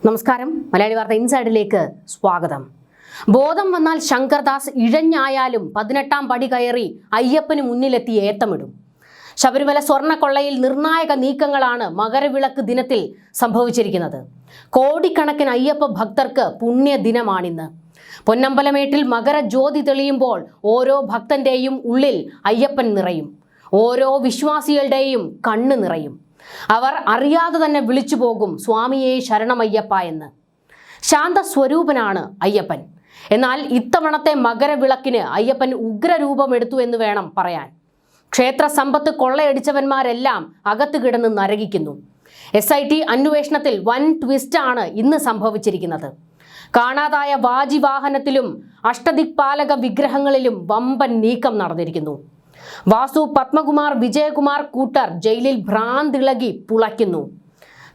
നമസ്കാരം, മലയാളി വാർത്ത ഇൻസൈഡിലേക്ക് സ്വാഗതം. ബോധം വന്നാൽ ശങ്കർദാസ് ഇഴഞ്ഞായാലും 18ാം പടി കയറി അയ്യപ്പന് മുന്നിലെത്തി ഏത്തമിടും. ശബരിമല സ്വർണ്ണക്കൊള്ളയിൽ നിർണായക നീക്കങ്ങളാണ് മകരവിളക്ക് ദിനത്തിൽ സംഭവിച്ചിരിക്കുന്നത്. കോടിക്കണക്കിന് അയ്യപ്പ ഭക്തർക്ക് പുണ്യദിനമാണിന്ന്. പൊന്നമ്പലമേട്ടിൽ മകരജ്യോതി തെളിയുമ്പോൾ ഓരോ ഭക്തന്റെയും ഉള്ളിൽ അയ്യപ്പൻ നിറയും, ഓരോ വിശ്വാസികളുടെയും കണ്ണ് നിറയും. അവർ അറിയാതെ തന്നെ വിളിച്ചു പോകും സ്വാമിയെ ശരണമയ്യപ്പ എന്ന്. ശാന്തസ്വരൂപനാണ് അയ്യപ്പൻ. എന്നാൽ ഇത്തവണത്തെ മകരവിളക്കിന് അയ്യപ്പൻ ഉഗ്രരൂപമെടുത്തു എന്ന് വേണം പറയാൻ. ക്ഷേത്ര സമ്പത്ത് കൊള്ളയടിച്ചവന്മാരെല്ലാം അകത്ത് കിടന്ന് നരകിക്കുന്നു. SIT അന്വേഷണത്തിൽ വൻ ട്വിസ്റ്റാണ് ഇന്ന് സംഭവിച്ചിരിക്കുന്നത്. കാണാതായ വാജിവാഹനത്തിലും അഷ്ടദിക്പാലക വിഗ്രഹങ്ങളിലും വമ്പൻ നീക്കം നടന്നിരിക്കുന്നു. വാസു, പത്മകുമാർ, വിജയകുമാർ കൂട്ടർ ജയിലിൽ ഭ്രാന്തിളകി പുളയ്ക്കുന്നു.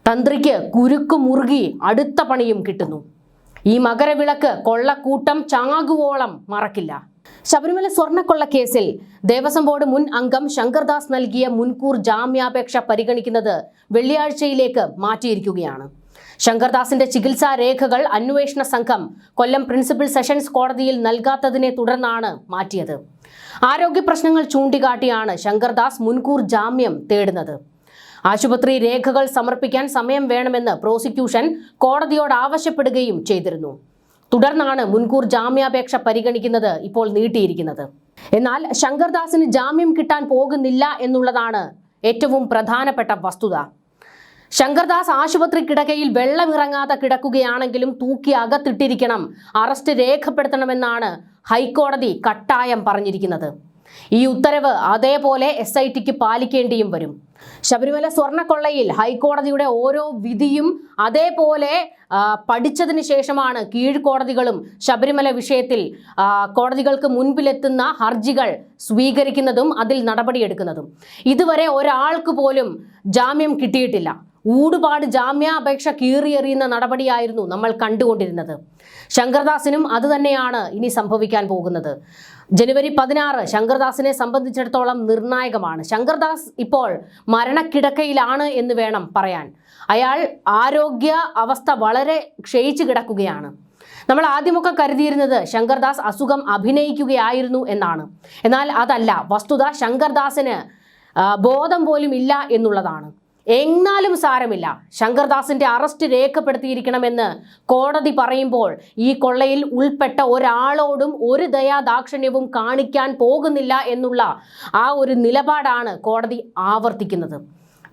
തന്ത്രിക്ക് കുരുക്കു മുറുകി അടുത്ത പണിയും കിട്ടുന്നു. ഈ മകരവിളക്ക് കൊള്ളക്കൂട്ടം ചാകുവോളം മറക്കില്ല. ശബരിമല സ്വർണ്ണക്കൊള്ള കേസിൽ ദേവസ്വം ബോർഡ് മുൻ അംഗം ശങ്കർദാസ് നൽകിയ മുൻകൂർ ജാമ്യാപേക്ഷ പരിഗണിക്കുന്നത് വെള്ളിയാഴ്ചയിലേക്ക് മാറ്റിയിരിക്കുകയാണ്. ശങ്കർദാസിന്റെ ചികിത്സാ രേഖകൾ അന്വേഷണ സംഘം കൊല്ലം പ്രിൻസിപ്പൽ സെഷൻസ് കോടതിയിൽ നൽകാത്തതിനെ തുടർന്നാണ് മാറ്റിയത്. ആരോഗ്യ പ്രശ്നങ്ങൾ ചൂണ്ടിക്കാട്ടിയാണ് ശങ്കർദാസ് മുൻകൂർ ജാമ്യം തേടുന്നത്. ആശുപത്രി രേഖകൾ സമർപ്പിക്കാൻ സമയം വേണമെന്ന് പ്രോസിക്യൂഷൻ കോടതിയോട് ആവശ്യപ്പെടുകയും ചെയ്തിരുന്നു. തുടർന്നാണ് മുൻകൂർ ജാമ്യാപേക്ഷ പരിഗണിക്കുന്നത് ഇപ്പോൾ നീട്ടിയിരിക്കുന്നത്. എന്നാൽ ശങ്കർദാസിന് ജാമ്യം കിട്ടാൻ പോകുന്നില്ല എന്നുള്ളതാണ് ഏറ്റവും പ്രധാനപ്പെട്ട വസ്തുത. ശങ്കർദാസ് ആശുപത്രി കിടക്കയിൽ വെള്ളമിറങ്ങാതെ കിടക്കുകയാണെങ്കിലും തൂക്കി അകത്തിട്ടിരിക്കണം, അറസ്റ്റ് രേഖപ്പെടുത്തണമെന്നാണ് ഹൈക്കോടതി കട്ടായം പറഞ്ഞിരിക്കുന്നത്. ഈ ഉത്തരവ് അതേപോലെ SITക്ക് പാലിക്കേണ്ടിയും വരും. ശബരിമല സ്വർണ്ണക്കൊള്ളയിൽ ഹൈക്കോടതിയുടെ ഓരോ വിധിയും അതേപോലെ പഠിച്ചതിന് ശേഷമാണ് കീഴ്ക്കോടതികളും ശബരിമല വിഷയത്തിൽ കോടതികൾക്ക് മുൻപിലെത്തുന്ന ഹർജികൾ സ്വീകരിക്കുന്നതും അതിൽ നടപടിയെടുക്കുന്നതും. ഇതുവരെ ഒരാൾക്ക് പോലും ജാമ്യം കിട്ടിയിട്ടില്ല. ഊടുപാട് ജാമ്യാപേക്ഷ കീറിയെറിയുന്ന നടപടിയായിരുന്നു നമ്മൾ കണ്ടുകൊണ്ടിരുന്നത്. ശങ്കർദാസിനും അതുതന്നെയാണ് ഇനി സംഭവിക്കാൻ പോകുന്നത്. ജനുവരി 16 ശങ്കർദാസിനെ സംബന്ധിച്ചിടത്തോളം നിർണായകമാണ്. ശങ്കർദാസ് ഇപ്പോൾ മരണക്കിടക്കയിലാണ് എന്ന് വേണം പറയാൻ. അയാൾ ആരോഗ്യ അവസ്ഥ വളരെ ക്ഷയിച്ചു കിടക്കുകയാണ്. നമ്മൾ ആദ്യമൊക്കെ കരുതിയിരുന്നത് ശങ്കർദാസ് അസുഖം അഭിനയിക്കുകയായിരുന്നു എന്നാണ്. എന്നാൽ അതല്ല വസ്തുത. ശങ്കർദാസിന് ബോധം പോലും ഇല്ല എന്നുള്ളതാണ്. എന്നാലും സാരമില്ല, ശങ്കർദാസിന്റെ അറസ്റ്റ് രേഖപ്പെടുത്തിയിരിക്കണമെന്ന് കോടതി പറയുമ്പോൾ ഈ കൊള്ളയിൽ ഉൾപ്പെട്ട ഒരാളോടും ഒരു ദയാദാക്ഷിണ്യവും കാണിക്കാൻ പോകുന്നില്ല എന്നുള്ള ആ ഒരു നിലപാടാണ് കോടതി ആവർത്തിക്കുന്നത്.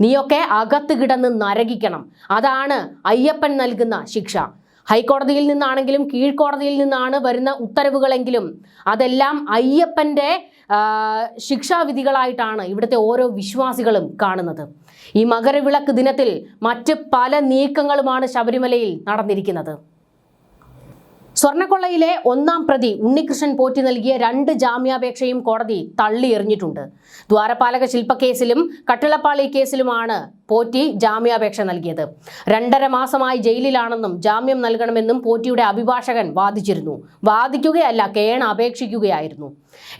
നീയൊക്കെ അകത്ത് കിടന്ന് നരകിക്കണം, അതാണ് അയ്യപ്പൻ നൽകുന്ന ശിക്ഷ. ഹൈക്കോടതിയിൽ നിന്നാണെങ്കിലും കീഴ്ക്കോടതിയിൽ നിന്നാണ് വരുന്ന ഉത്തരവുകളെങ്കിലും അതെല്ലാം അയ്യപ്പന്റെ ശിക്ഷാവിധികളായിട്ടാണ് ഇവിടുത്തെ ഓരോ വിശ്വാസികളും കാണുന്നത്. ഈ മകരവിളക്ക് ദിനത്തിൽ മറ്റ് പല നീക്കങ്ങളുമാണ് ശബരിമലയിൽ നടന്നിരിക്കുന്നത്. സ്വർണ്ണക്കൊള്ളയിലെ 1-ാം പ്രതി ഉണ്ണികൃഷ്ണൻ പോറ്റി നൽകിയ 2 ജാമ്യാപേക്ഷയും കോടതി തള്ളിയെറിഞ്ഞിട്ടുണ്ട്. ദ്വാരപാലക ശില്പക്കേസിലും കട്ടിളപ്പാളി കേസിലുമാണ് പോറ്റി ജാമ്യാപേക്ഷ നൽകിയത്. 2.5 മാസമായി ജയിലിലാണെന്നും ജാമ്യം നൽകണമെന്നും പോറ്റിയുടെ അഭിഭാഷകൻ വാദിച്ചിരുന്നു. വാദിക്കുകയല്ല, അപേക്ഷിക്കുകയായിരുന്നു.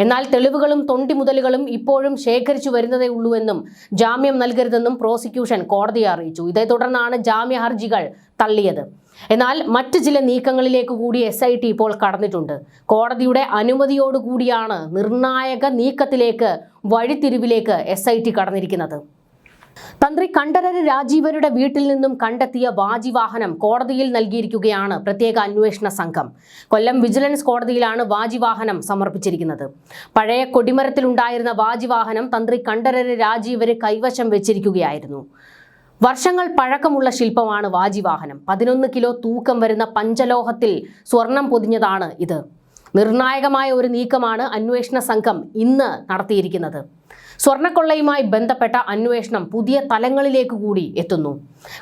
എന്നാൽ തെളിവുകളും തൊണ്ടിമുതലുകളും ഇപ്പോഴും ശേഖരിച്ചു വരുന്നതേ ഉള്ളൂവെന്നും ജാമ്യം നൽകരുതെന്നും പ്രോസിക്യൂഷൻ കോടതിയെ അറിയിച്ചു. ഇതേ തുടർന്നാണ് ജാമ്യ ഹർജികൾ തള്ളിയത്. എന്നാൽ മറ്റ് ചില നീക്കങ്ങളിലേക്ക് കൂടി SIT ഇപ്പോൾ കടന്നിട്ടുണ്ട്. കോടതിയുടെ അനുമതിയോടുകൂടിയാണ് നിർണായക നീക്കത്തിലേക്ക്, വഴിത്തിരിവിലേക്ക് SIT കടന്നിരിക്കുന്നത്. തന്ത്രി കണ്ഠരര് രാജീവരുടെ വീട്ടിൽ നിന്നും കണ്ടെത്തിയ വാജിവാഹനം കോടതിയിൽ നൽകിയിരിക്കുകയാണ് പ്രത്യേക അന്വേഷണ സംഘം. കൊല്ലം വിജിലൻസ് കോടതിയിലാണ് വാജിവാഹനം സമർപ്പിച്ചിരിക്കുന്നത്. പഴയ കൊടിമരത്തിലുണ്ടായിരുന്ന വാജിവാഹനം തന്ത്രി കണ്ഠരര് രാജീവര് കൈവശം വെച്ചിരിക്കുകയായിരുന്നു. വർഷങ്ങൾ പഴക്കമുള്ള ശില്പമാണ് വാജിവാഹനം. 11 കിലോ തൂക്കം വരുന്ന പഞ്ചലോഹത്തിൽ സ്വർണം പൊതിഞ്ഞതാണ് ഇത്. നിർണായകമായ ഒരു നീക്കമാണ് അന്വേഷണ സംഘം ഇന്ന് നടത്തിയിരിക്കുന്നത്. സ്വർണ്ണക്കൊള്ളയുമായി ബന്ധപ്പെട്ട അന്വേഷണം പുതിയ തലങ്ങളിലേക്ക് കൂടി എത്തുന്നു.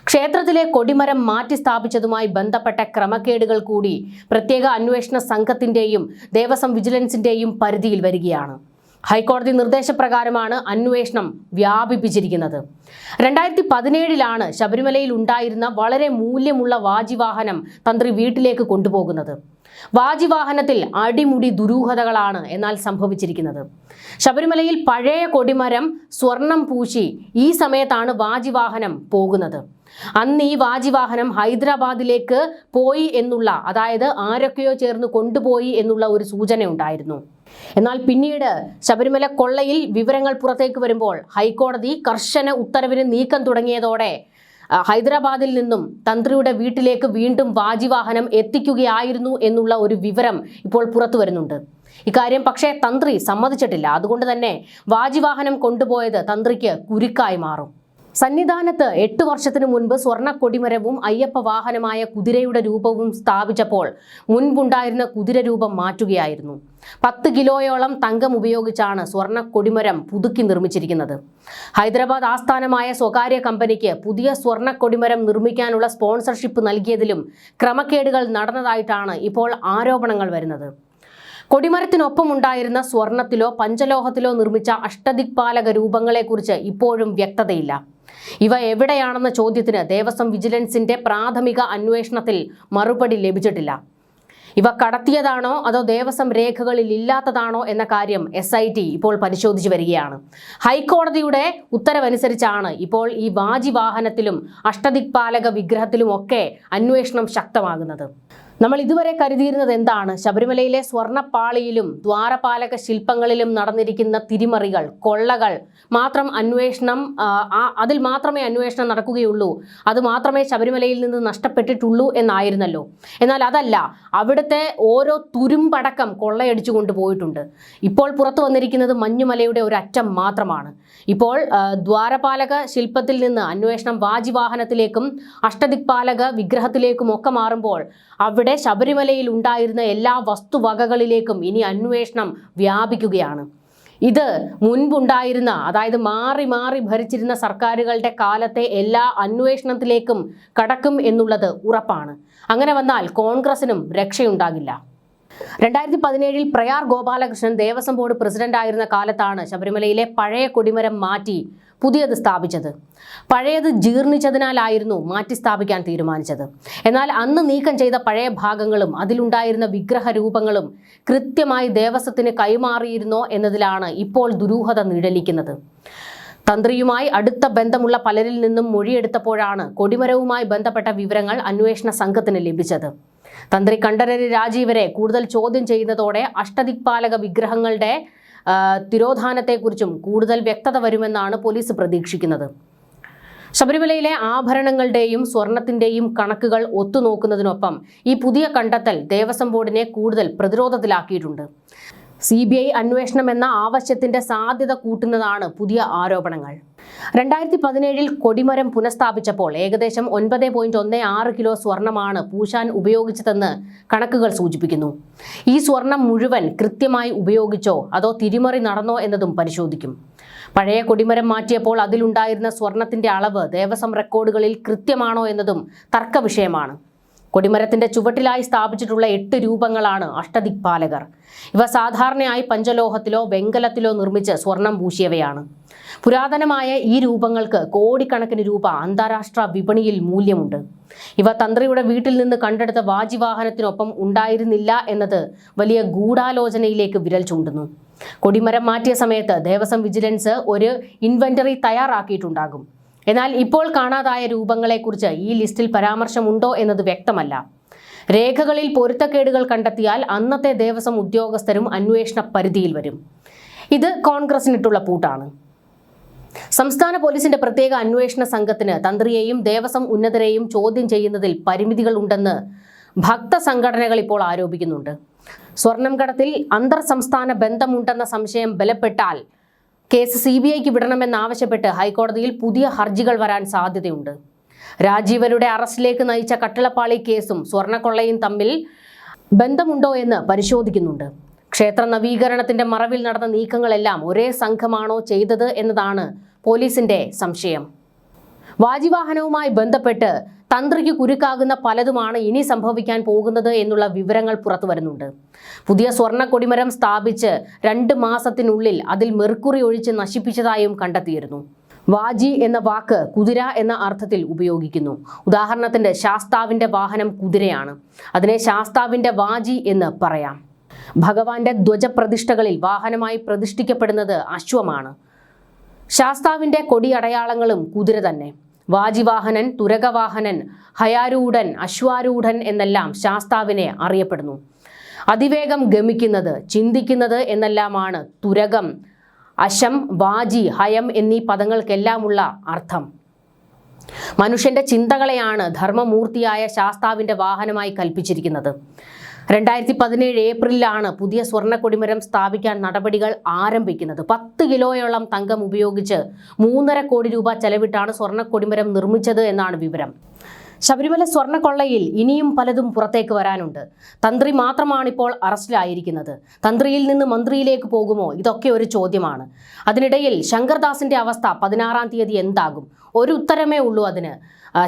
ക്ഷേത്രത്തിലെ കൊടിമരം മാറ്റി സ്ഥാപിച്ചതുമായി ബന്ധപ്പെട്ട ക്രമക്കേടുകൾ കൂടി പ്രത്യേക അന്വേഷണ സംഘത്തിന്റെയും ദേവസ്വം വിജിലൻസിന്റെയും പരിധിയിൽ വരികയാണ്. ഹൈക്കോടതി നിർദ്ദേശപ്രകാരമാണ് അന്വേഷണം വ്യാപിപ്പിച്ചിരിക്കുന്നത്. 2017 ശബരിമലയിൽ ഉണ്ടായിരുന്ന വളരെ മൂല്യമുള്ള വാജിവാഹനം തന്ത്രി വീട്ടിലേക്ക് കൊണ്ടുപോകുന്നത്. വാജിവാഹനത്തിൽ അടിമുടി ദുരൂഹതകളാണ് എന്നാൽ സംഭവിച്ചിരിക്കുന്നത്. ശബരിമലയിൽ പഴയ കൊടിമരം സ്വർണം പൂശി ഈ സമയത്താണ് വാജിവാഹനം പോകുന്നത്. അന്ന് ഈ വാജിവാഹനം ഹൈദരാബാദിലേക്ക് പോയി എന്നുള്ള, അതായത് ആരൊക്കെയോ ചേർന്ന് കൊണ്ടുപോയി എന്നുള്ള ഒരു സൂചന ഉണ്ടായിരുന്നു. എന്നാൽ പിന്നീട് ശബരിമല കൊള്ളയിൽ വിവരങ്ങൾ പുറത്തേക്ക് വരുമ്പോൾ ഹൈക്കോടതി കർശന ഉത്തരവിന് നീക്കം തുടങ്ങിയതോടെ ഹൈദരാബാദിൽ നിന്നും തന്ത്രിയുടെ വീട്ടിലേക്ക് വീണ്ടും വാജിവാഹനം എത്തിക്കുകയായിരുന്നു എന്നുള്ള ഒരു വിവരം ഇപ്പോൾ പുറത്തു വരുന്നുണ്ട്. ഇക്കാര്യം പക്ഷേ തന്ത്രി സമ്മതിച്ചിട്ടില്ല. അതുകൊണ്ട് തന്നെ വാജിവാഹനം കൊണ്ടുപോയത് തന്ത്രിക്ക് കുരുക്കായി മാറും. സന്നിധാനത്ത് 8 വർഷത്തിനു മുൻപ് സ്വർണ്ണ കൊടിമരവും അയ്യപ്പ വാഹനമായ കുതിരയുടെ രൂപവും സ്ഥാപിച്ചപ്പോൾ മുൻപുണ്ടായിരുന്ന കുതിര രൂപം മാറ്റുകയായിരുന്നു. 10 കിലോയോളം തങ്കം ഉപയോഗിച്ചാണ് സ്വർണ്ണ കൊടിമരം പുതുക്കി നിർമ്മിച്ചിരിക്കുന്നത്. ഹൈദരാബാദ് ആസ്ഥാനമായ സ്വകാര്യ കമ്പനിക്ക് പുതിയ സ്വർണ്ണ കൊടിമരം നിർമ്മിക്കാനുള്ള സ്പോൺസർഷിപ്പ് നൽകിയതിലും ക്രമക്കേടുകൾ നടന്നതായിട്ടാണ് ഇപ്പോൾ ആരോപണങ്ങൾ വരുന്നത്. കൊടിമരത്തിനൊപ്പം ഉണ്ടായിരുന്ന സ്വർണത്തിലോ പഞ്ചലോഹത്തിലോ നിർമ്മിച്ച അഷ്ടദിക്പാലക രൂപങ്ങളെക്കുറിച്ച് ഇപ്പോഴും വ്യക്തതയില്ല. ഇവ എവിടെയാണെന്ന ചോദ്യത്തിന് ദേവസ്വം വിജിലൻസിന്റെ പ്രാഥമിക അന്വേഷണത്തിൽ മറുപടി ലഭിച്ചിട്ടില്ല. ഇവ കടത്തിയതാണോ അതോ ദേവസ്വം രേഖകളിൽ ഇല്ലാത്തതാണോ എന്ന കാര്യം SIT ഇപ്പോൾ പരിശോധിച്ചു വരികയാണ്. ഹൈക്കോടതിയുടെ ഉത്തരവനുസരിച്ചാണ് ഇപ്പോൾ ഈ വാജിവാഹനത്തിലും അഷ്ടദിക്പാലക വിഗ്രഹത്തിലുമൊക്കെ അന്വേഷണം ശക്തമാകുന്നത്. നമ്മൾ ഇതുവരെ കരുതിയിരുന്നത് എന്താണ്? ശബരിമലയിലെ സ്വർണ്ണപ്പാളിയിലും ദ്വാരപാലക ശില്പങ്ങളിലും നടന്നിരിക്കുന്ന തിരിമറികൾ, കൊള്ളകൾ മാത്രം അതിൽ മാത്രമേ അന്വേഷണം നടക്കുകയുള്ളൂ, അത് മാത്രമേ ശബരിമലയിൽ നിന്ന് നഷ്ടപ്പെട്ടിട്ടുള്ളൂ എന്നായിരുന്നല്ലോ. എന്നാൽ അതല്ല, അവിടുത്തെ ഓരോ തുരുമ്പടക്കം കൊള്ളയടിച്ചു കൊണ്ടുപോയിട്ടുണ്ട്. ഇപ്പോൾ പുറത്തു വന്നിരിക്കുന്നത് മഞ്ഞുമലയുടെ ഒരു അറ്റം മാത്രമാണ്. ഇപ്പോൾ ദ്വാരപാലക ശില്പത്തിൽ നിന്ന് അന്വേഷണം വാജിവാഹനത്തിലേക്കും അഷ്ടദിക്പാലക വിഗ്രഹത്തിലേക്കും ഒക്കെ മാറുമ്പോൾ അവിടെ ശബരിമലയിൽ ഉണ്ടായിരുന്ന എല്ലാ വസ്തുവകകളിലേക്കും ഇനി അന്വേഷണം വ്യാപിക്കുകയാണ്. ഇത് മുൻപുണ്ടായിരുന്ന, അതായത് മാറി മാറി ഭരിച്ചിരുന്ന സർക്കാരുകളുടെ കാലത്തെ എല്ലാ അന്വേഷണത്തിലേക്കും കടക്കും എന്നുള്ളത് ഉറപ്പാണ്. അങ്ങനെ വന്നാൽ കോൺഗ്രസിനും രക്ഷയുണ്ടാകില്ല. 2017 പ്രയാർ ഗോപാലകൃഷ്ണൻ ദേവസ്വം ബോർഡ് പ്രസിഡന്റായിരുന്ന കാലത്താണ് ശബരിമലയിലെ പഴയ കൊടിമരം മാറ്റി പുതിയത് സ്ഥാപിച്ചത്. പഴയത് ജീർണിച്ചതിനാലായിരുന്നു മാറ്റി സ്ഥാപിക്കാൻ തീരുമാനിച്ചത്. എന്നാൽ അന്ന് നീക്കം ചെയ്ത പഴയ ഭാഗങ്ങളും അതിലുണ്ടായിരുന്ന വിഗ്രഹ രൂപങ്ങളും കൃത്യമായി ദേവസ്വത്തിന് കൈമാറിയിരുന്നോ എന്നതിലാണ് ഇപ്പോൾ ദുരൂഹത നിഴലിക്കുന്നത്. തന്ത്രിയുമായി അടുത്ത ബന്ധമുള്ള പലരിൽ നിന്നും മൊഴിയെടുത്തപ്പോഴാണ് കൊടിമരവുമായി ബന്ധപ്പെട്ട വിവരങ്ങൾ അന്വേഷണ സംഘത്തിന് ലഭിച്ചത്. തന്ത്രി കണ്ഠരര് രാജീവരെ കൂടുതൽ ചോദ്യം ചെയ്യുന്നതോടെ അഷ്ടദിക്പാലക വിഗ്രഹങ്ങളുടെ തിരോധാനത്തെക്കുറിച്ചും കൂടുതൽ വ്യക്തത വരുമെന്നാണ് പോലീസ് പ്രതീക്ഷിക്കുന്നത്. ശബരിമലയിലെ ആഭരണങ്ങളുടെയും സ്വർണത്തിന്റെയും കണക്കുകൾ ഒത്തുനോക്കുന്നതിനൊപ്പം ഈ പുതിയ കണ്ടെത്തൽ ദേവസ്വം ബോർഡിനെ കൂടുതൽ പ്രതിരോധത്തിലാക്കിയിട്ടുണ്ട്. CBI അന്വേഷണം എന്ന ആവശ്യത്തിന്റെ സാധ്യത കൂട്ടുന്നതാണ് പുതിയ ആരോപണങ്ങൾ. 2017 കൊടിമരം പുനഃസ്ഥാപിച്ചപ്പോൾ ഏകദേശം 9.16 കിലോ സ്വർണമാണ് പൂശാൻ ഉപയോഗിച്ചതെന്ന് കണക്കുകൾ സൂചിപ്പിക്കുന്നു. ഈ സ്വർണം മുഴുവൻ കൃത്യമായി ഉപയോഗിച്ചോ അതോ തിരിമറി നടന്നോ എന്നതും പരിശോധിക്കും. പഴയ കൊടിമരം മാറ്റിയപ്പോൾ അതിലുണ്ടായിരുന്ന സ്വർണത്തിന്റെ അളവ് ദേവസ്വം റെക്കോർഡുകളിൽ കൃത്യമാണോ എന്നതും തർക്ക വിഷയമാണ്. കൊടിമരത്തിന്റെ ചുവട്ടിലായി സ്ഥാപിച്ചിട്ടുള്ള 8 രൂപങ്ങളാണ് അഷ്ടദിക്പാലകർ. ഇവ സാധാരണയായി പഞ്ചലോഹത്തിലോ വെങ്കലത്തിലോ നിർമ്മിച്ച് സ്വർണം പൂശിയവയാണ്. പുരാതനമായ ഈ രൂപങ്ങൾക്ക് കോടിക്കണക്കിന് രൂപ അന്താരാഷ്ട്ര വിപണിയിൽ മൂല്യമുണ്ട്. ഇവ തന്ത്രിയുടെ വീട്ടിൽ നിന്ന് കണ്ടെടുത്ത വാജിവാഹനത്തിനൊപ്പം ഉണ്ടായിരുന്നില്ല എന്നത് വലിയ ഗൂഢാലോചനയിലേക്ക് വിരൽ ചൂണ്ടുന്നു. കൊടിമരം മാറ്റിയ സമയത്ത് ദേവസ്വം വിജിലൻസ് ഒരു ഇൻവെന്ററി തയ്യാറാക്കിയിട്ടുണ്ടാകും. എന്നാൽ ഇപ്പോൾ കാണാതായ രൂപങ്ങളെക്കുറിച്ച് ഈ ലിസ്റ്റിൽ പരാമർശമുണ്ടോ എന്നത് വ്യക്തമല്ല. രേഖകളിൽ പൊരുത്തക്കേടുകൾ കണ്ടെത്തിയാൽ അന്നത്തെ ദേവസ്വം ഉദ്യോഗസ്ഥരും അന്വേഷണ പരിധിയിൽ വരും. ഇത് കോൺഗ്രസിനിട്ടുള്ള പൂട്ടാണ്. സംസ്ഥാന പോലീസിന്റെ പ്രത്യേക അന്വേഷണ സംഘത്തിന് തന്ത്രിയെയും ദേവസ്വം ഉന്നതരെയും ചോദ്യം ചെയ്യുന്നതിൽ പരിമിതികൾ ഉണ്ടെന്ന് ഭക്ത സംഘടനകൾ ഇപ്പോൾ ആരോപിക്കുന്നുണ്ട്. സ്വർണം കടത്തിൽ അന്തർ സംസ്ഥാന ബന്ധമുണ്ടെന്ന സംശയം ബലപ്പെട്ടാൽ കേസ് CBIക്ക് വിടണമെന്നാവശ്യപ്പെട്ട് ഹൈക്കോടതിയിൽ പുതിയ ഹർജികൾ വരാൻ സാധ്യതയുണ്ട്. രാജീവരുടെ അറസ്റ്റിലേക്ക് നയിച്ച കട്ടിളപ്പാളി കേസും സ്വർണ്ണക്കൊള്ളയും തമ്മിൽ ബന്ധമുണ്ടോ എന്ന് പരിശോധിക്കുന്നുണ്ട്. ക്ഷേത്ര നവീകരണത്തിന്റെ മറവിൽ നടന്ന നീക്കങ്ങളെല്ലാം ഒരേ സംഘമാണോ ചെയ്തത് എന്നതാണ് പോലീസിന്റെ സംശയം. വാജിവാഹനവുമായി ബന്ധപ്പെട്ട് തന്ത്രിക്ക് കുരുക്കാകുന്ന പലതുമാണ് ഇനി സംഭവിക്കാൻ പോകുന്നത് എന്നുള്ള വിവരങ്ങൾ പുറത്തു വരുന്നുണ്ട്. പുതിയ സ്വർണ്ണ കൊടിമരം സ്ഥാപിച്ച് 2 മാസത്തിനുള്ളിൽ അതിൽ മെർക്കുറി ഒഴിച്ച് നശിപ്പിച്ചതായും കണ്ടെത്തിയിരുന്നു. വാജി എന്ന വാക്ക് കുതിര എന്ന അർത്ഥത്തിൽ ഉപയോഗിക്കുന്നു. ഉദാഹരണത്തിന് ശാസ്താവിന്റെ വാഹനം കുതിരയാണ്. അതിനെ ശാസ്താവിന്റെ വാജി എന്ന് പറയാം. ഭഗവാന്റെ ധ്വജപ്രതിഷ്ഠകളിൽ വാഹനമായി പ്രതിഷ്ഠിക്കപ്പെടുന്നത് അശ്വമാണ്. ശാസ്താവിന്റെ കൊടിയടയാളങ്ങളും കുതിര തന്നെ. വാജിവാഹനൻ, തുരകവാഹനൻ, ഹയാരൂഢൻ, അശ്വാരൂഢൻ എന്നെല്ലാം ശാസ്താവിനെ അറിയപ്പെടുന്നു. അതിവേഗം ഗമിക്കുന്നത്, ചിന്തിക്കുന്നത് എന്നെല്ലാമാണ് തുരകം, അശം, വാജി, ഹയം എന്നീ പദങ്ങൾക്കെല്ലാമുള്ള അർത്ഥം. മനുഷ്യന്റെ ചിന്തകളെയാണ് ധർമ്മമൂർത്തിയായ ശാസ്താവിന്റെ വാഹനമായി കൽപ്പിച്ചിരിക്കുന്നത്. 2017 ഏപ്രിലാണ് പുതിയ സ്വർണ്ണ കൊടിമരം സ്ഥാപിക്കാൻ നടപടികൾ ആരംഭിക്കുന്നത്. 10 കിലോയോളം തങ്കം ഉപയോഗിച്ച് 3.5 കോടി രൂപ ചെലവിട്ടാണ് സ്വർണ്ണ കൊടിമരം നിർമ്മിച്ചത് എന്നാണ് വിവരം. ശബരിമല സ്വർണ്ണക്കൊള്ളയിൽ ഇനിയും പലതും പുറത്തേക്ക് വരാനുണ്ട്. തന്ത്രി മാത്രമാണിപ്പോൾ അറസ്റ്റിലായിരിക്കുന്നത്. തന്ത്രിയിൽ നിന്ന് മന്ത്രിയിലേക്ക് പോകുമോ? ഇതൊക്കെ ഒരു ചോദ്യമാണ്. അതിനിടയിൽ ശങ്കർദാസിന്റെ അവസ്ഥ 16-ാം തീയതി എന്താകും? ഒരു ഉത്തരമേ ഉള്ളൂ അതിന്.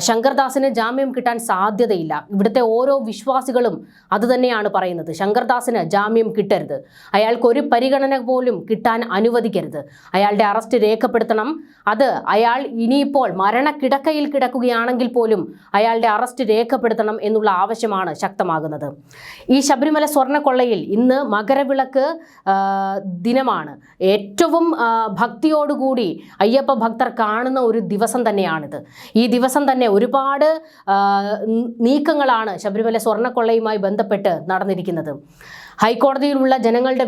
ശങ്കർദാസിന് ജാമ്യം കിട്ടാൻ സാധ്യതയില്ല. ഇവിടുത്തെ ഓരോ വിശ്വാസികളും അതുതന്നെയാണ് പറയുന്നത്. ശങ്കർദാസിന് ജാമ്യം കിട്ടരുത്. അയാൾക്ക് ഒരു പരിഗണന പോലും കിട്ടാൻ അനുവദിക്കരുത്. അയാളുടെ അറസ്റ്റ് രേഖപ്പെടുത്തണം. അത് അയാൾ ഇനിയിപ്പോൾ മരണക്കിടക്കയിൽ കിടക്കുകയാണെങ്കിൽ പോലും അയാളുടെ അറസ്റ്റ് രേഖപ്പെടുത്തണം എന്നുള്ള ആവശ്യമാണ് ശക്തമാകുന്നത്. ഈ ശബരിമല സ്വർണ്ണക്കൊള്ളയിൽ ഇന്ന് മകരവിളക്ക് ദിനമാണ്. ഏറ്റവും ഭക്തിയോടുകൂടി അയ്യപ്പ ഭക്തർ കാണുന്ന ഒരു ദിവസം തന്നെയാണിത്. ഈ ദിവസം തന്നെ ഒരുപാട് നീക്കങ്ങളാണ് ശബരിമല സ്വർണ്ണക്കൊള്ളയുമായി ബന്ധപ്പെട്ട് നടന്നിരിക്കുന്നത്. ഹൈക്കോടതിയിലുള്ള ജനങ്ങളുടെ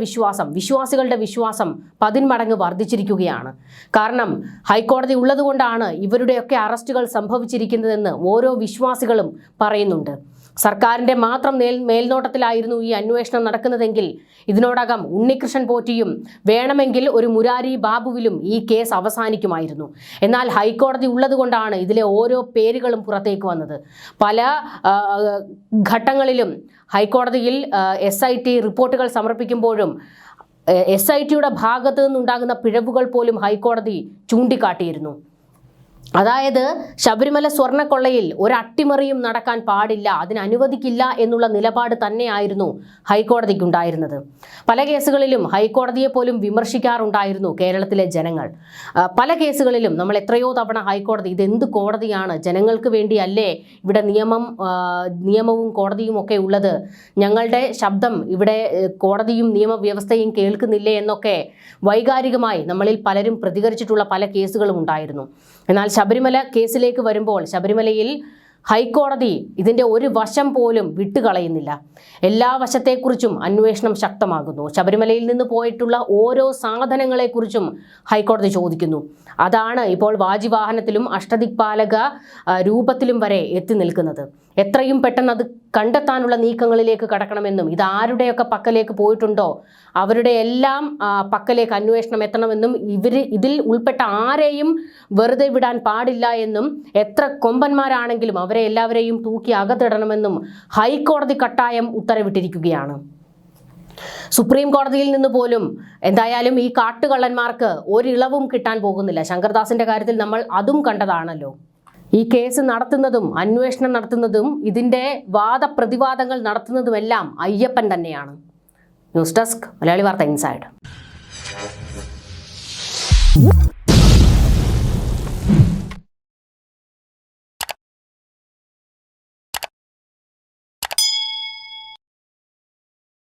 വിശ്വാസികളുടെ വിശ്വാസം 10 മടങ്ങ് വർദ്ധിച്ചിരിക്കുകയാണ്. കാരണം ഹൈക്കോടതി ഉള്ളതുകൊണ്ടാണ് ഇവരുടെയൊക്കെ അറസ്റ്റുകൾ സംഭവിച്ചിരിക്കുന്നതെന്ന് ഓരോ വിശ്വാസികളും പറയുന്നുണ്ട്. സർക്കാരിൻ്റെ മാത്രം മേൽനോട്ടത്തിലായിരുന്നു ഈ അന്വേഷണം നടക്കുന്നതെങ്കിൽ ഇതിനോടകം ഉണ്ണികൃഷ്ണൻ പോറ്റിയും വേണമെങ്കിൽ ഒരു മുരാരി ബാബുവിലും ഈ കേസ് അവസാനിക്കുമായിരുന്നു. എന്നാൽ ഹൈക്കോടതി ഉള്ളതുകൊണ്ടാണ് ഇതിലെ ഓരോ പേരുകളും പുറത്തേക്ക് വന്നത്. പല ഘട്ടങ്ങളിലും ഹൈക്കോടതിയിൽ SIT റിപ്പോർട്ടുകൾ സമർപ്പിക്കുമ്പോഴും SITയുടെ ഭാഗത്തു നിന്നുണ്ടാകുന്ന പിഴവുകൾ പോലും ഹൈക്കോടതി ചൂണ്ടിക്കാട്ടിയിരുന്നു. അതായത് ശബരിമല സ്വർണ്ണക്കൊള്ളയിൽ ഒരു അട്ടിമറിയും നടക്കാൻ പാടില്ല, അതിന് അനുവദിക്കില്ല എന്നുള്ള നിലപാട് തന്നെയായിരുന്നു ഹൈക്കോടതിക്കുണ്ടായിരുന്നത്. പല കേസുകളിലും ഹൈക്കോടതിയെ പോലും വിമർശിക്കാറുണ്ടായിരുന്നു കേരളത്തിലെ ജനങ്ങൾ. പല കേസുകളിലും നമ്മൾ എത്രയോ തവണ ഹൈക്കോടതി ഇതെന്ത് കോടതിയാണ്, ജനങ്ങൾക്ക് വേണ്ടിയല്ലേ ഇവിടെ നിയമവും കോടതിയും ഒക്കെ ഉള്ളത്, ഞങ്ങളുടെ ശബ്ദം ഇവിടെ കോടതിയും നിയമവ്യവസ്ഥയും കേൾക്കുന്നില്ലേ എന്നൊക്കെ വൈകാരികമായി നമ്മളിൽ പലരും പ്രതികരിച്ചിട്ടുള്ള പല കേസുകളും ഉണ്ടായിരുന്നു. എന്നാൽ ശബരിമല കേസിലേക്ക് വരുമ്പോൾ ശബരിമലയിൽ ഹൈക്കോടതി ഇതിൻ്റെ ഒരു വശം പോലും വിട്ടുകളയുന്നില്ല. എല്ലാ വശത്തെക്കുറിച്ചും അന്വേഷണം ശക്തമാകുന്നു. ശബരിമലയിൽ നിന്ന് പോയിട്ടുള്ള ഓരോ സാധനങ്ങളെക്കുറിച്ചും ഹൈക്കോടതി ചോദിക്കുന്നു. അതാണ് ഇപ്പോൾ വാജിവാഹനത്തിലും അഷ്ടദിക്പാലക രൂപത്തിലും വരെ എത്തി നിൽക്കുന്നത്. എത്രയും പെട്ടെന്ന് അത് കണ്ടെത്താനുള്ള നീക്കങ്ങളിലേക്ക് കടക്കണമെന്നും ഇതാരുടെയൊക്കെ പക്കലേക്ക് പോയിട്ടുണ്ടോ അവരുടെ എല്ലാം പക്കലേക്ക് അന്വേഷണം എത്തണമെന്നും ഇതിൽ ഉൾപ്പെട്ട ആരെയും വെറുതെ വിടാൻ പാടില്ല എന്നും എത്ര കൊമ്പന്മാരാണെങ്കിലും അവരെ എല്ലാവരെയും തൂക്കി അകത്തിടണമെന്നും ഹൈക്കോടതി കട്ടായം ഉത്തരവിട്ടിരിക്കുകയാണ്. സുപ്രീം കോടതിയിൽ നിന്ന് പോലും എന്തായാലും ഈ കാട്ടുകള്ളന്മാർക്ക് ഒരിളവും കിട്ടാൻ പോകുന്നില്ല. ശങ്കർദാസിന്റെ കാര്യത്തിൽ നമ്മൾ അതും കണ്ടതാണല്ലോ. ഈ കേസ് നടത്തുന്നതും അന്വേഷണം നടത്തുന്നതും ഇതിൻ്റെ വാദപ്രതിവാദങ്ങൾ നടത്തുന്നതുമെല്ലാം അയ്യപ്പൻ തന്നെയാണ്. ന്യൂസ് ഡെസ്ക് മലയാളി വാർത്ത ഇൻസൈഡ്.